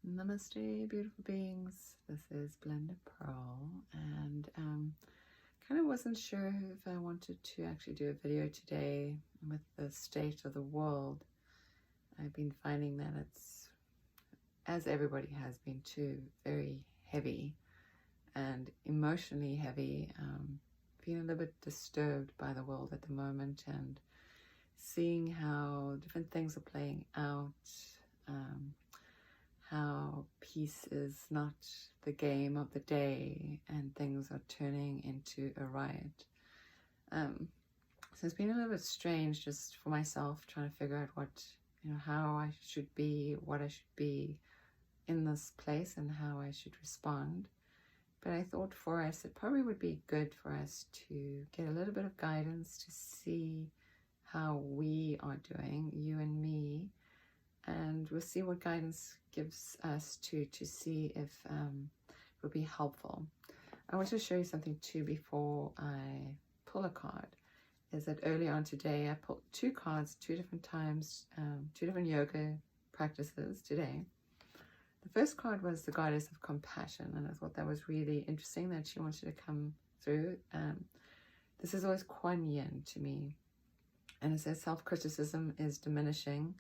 Namaste, beautiful beings. This is Blended Pearl, and kind of wasn't sure if I wanted to actually do a video today with the state of the world. I've been finding that it's, as everybody has been too, very heavy and emotionally heavy. Feeling a little bit disturbed by the world at the moment and seeing how different things are playing out. How peace is not the game of the day and things are turning into a riot. So it's been a little bit strange just for myself trying to figure out how I should be, what I should be in this place and how I should respond. But I thought for us, it probably would be good for us to get a little bit of guidance to see how we are doing, you and me, and we'll see what guidance gives us to see if it will be helpful. I want to show you something too before I pull a card. Is that early on today I pulled two cards, two different times, two different yoga practices today. The first card was the Goddess of Compassion, and I thought that was really interesting that she wanted to come through. This is always Kuan Yin to me, and it says self-criticism is diminishing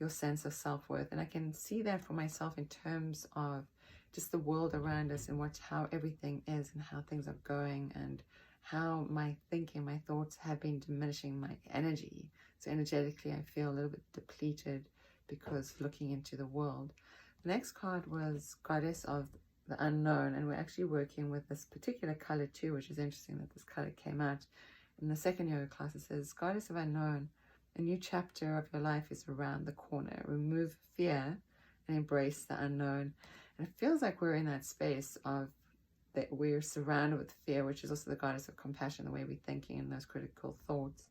your sense of self-worth. And I can see that for myself in terms of just the world around us and how everything is and how things are going, and how my thinking, my thoughts have been diminishing my energy. So energetically I feel a little bit depleted because looking into the world. The next card was Goddess of the Unknown, and we're actually working with this particular color too, which is interesting that this color came out. In the second yoga class it says, Goddess of Unknown, a new chapter of your life is around the corner. Remove fear and embrace the unknown. And it feels like we're in that space of that we're surrounded with fear, which is also the Goddess of Compassion, the way we're thinking and those critical thoughts,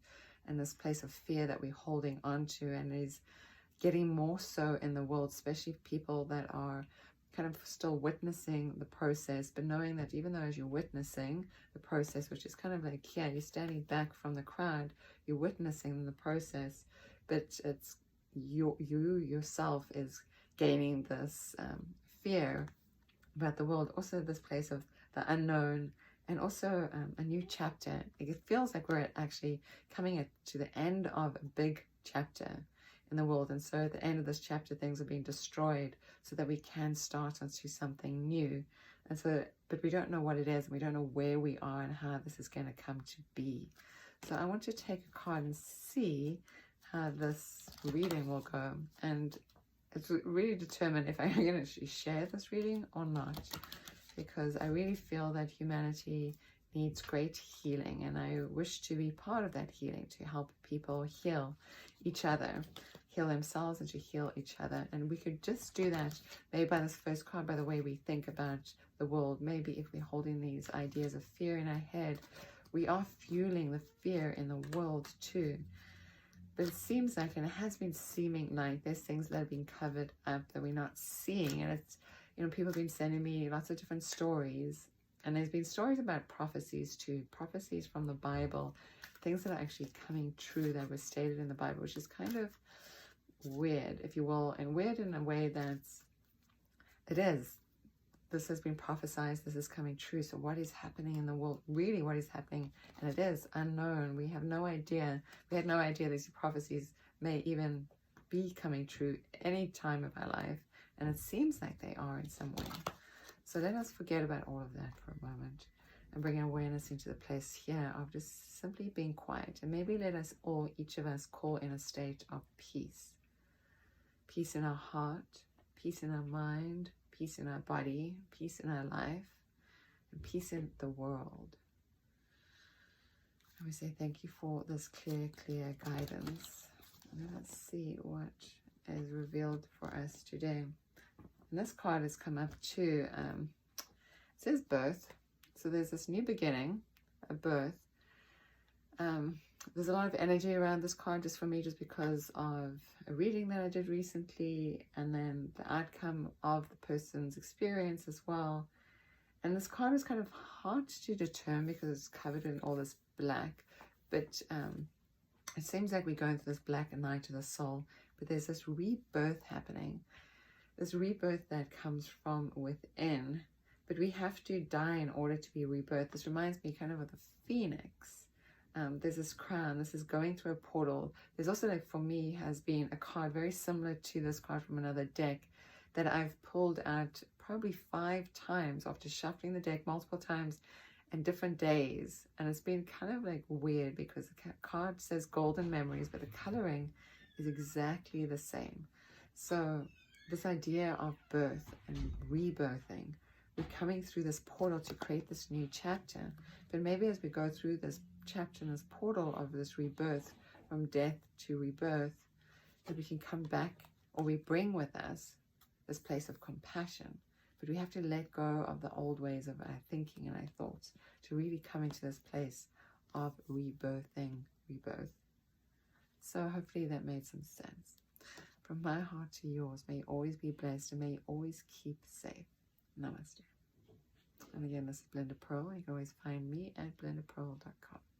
and this place of fear that we're holding on to, and is getting more so in the world, especially people that are kind of still witnessing the process, but knowing that even though as you're witnessing the process, which is kind of like, yeah, you're standing back from the crowd, you're witnessing the process, but it's you yourself is gaining this fear about the world. Also this place of the unknown, and also a new chapter. It feels like we're actually coming to the end of a big chapter in the world, and so at the end of this chapter things are being destroyed so that we can start onto something new. And so, but we don't know what it is, and we don't know where we are and how this is going to come to be. So I want to take a card and see how this reading will go, and it's really determined if I'm going to actually share this reading or not, because I really feel that humanity needs great healing, and I wish to be part of that healing, to help people heal each other, heal themselves and to heal each other. And we could just do that maybe by this first card, by the way we think about the world. Maybe if we're holding these ideas of fear in our head, we are fueling the fear in the world too. But it seems like, and it has been seeming like, there's things that have been covered up that we're not seeing. And it's, people have been sending me lots of different stories, and there's been stories about prophecies too, prophecies from the Bible, things that are actually coming true that were stated in the Bible, which is kind of weird, if you will, and weird in a way that this has been prophesied, this is coming true. So what is happening in the world, really what is happening, and it is unknown. We have no idea. We had no idea these prophecies may even be coming true any time of our life, and it seems like they are in some way. So let us forget about all of that for a moment and bring awareness into the place here of just simply being quiet, and maybe let us all, each of us, call in a state of peace. Peace in our heart, peace in our mind, peace in our body, peace in our life, and peace in the world. And we say thank you for this clear guidance. And let's see what is revealed for us today. And this card has come up too. It says birth. So there's this new beginning, a birth. There's a lot of energy around this card just for me, just because of a reading that I did recently, and then the outcome of the person's experience as well. And this card is kind of hard to determine because it's covered in all this black, but it seems like we're going through this black night of the soul, but there's this rebirth happening. this rebirth that comes from within, but we have to die in order to be rebirthed. This reminds me kind of the phoenix. There's this crown. This is going through a portal. There's also, like, for me, has been a card very similar to this card from another deck that I've pulled out probably 5 times after shuffling the deck multiple times and different days. And it's been kind of like weird because the card says golden memories, but the coloring is exactly the same. So this idea of birth and rebirthing, we're coming through this portal to create this new chapter. But maybe as we go through this chapter in this portal of this rebirth, from death to rebirth, that we can come back, or we bring with us this place of compassion. But we have to let go of the old ways of our thinking and our thoughts to really come into this place of rebirthing rebirth. So hopefully that made some sense. From my heart to yours, may you always be blessed and may you always keep safe. Namaste. And again, this is Belinda Pearl. You can always find me at belindapearl.com.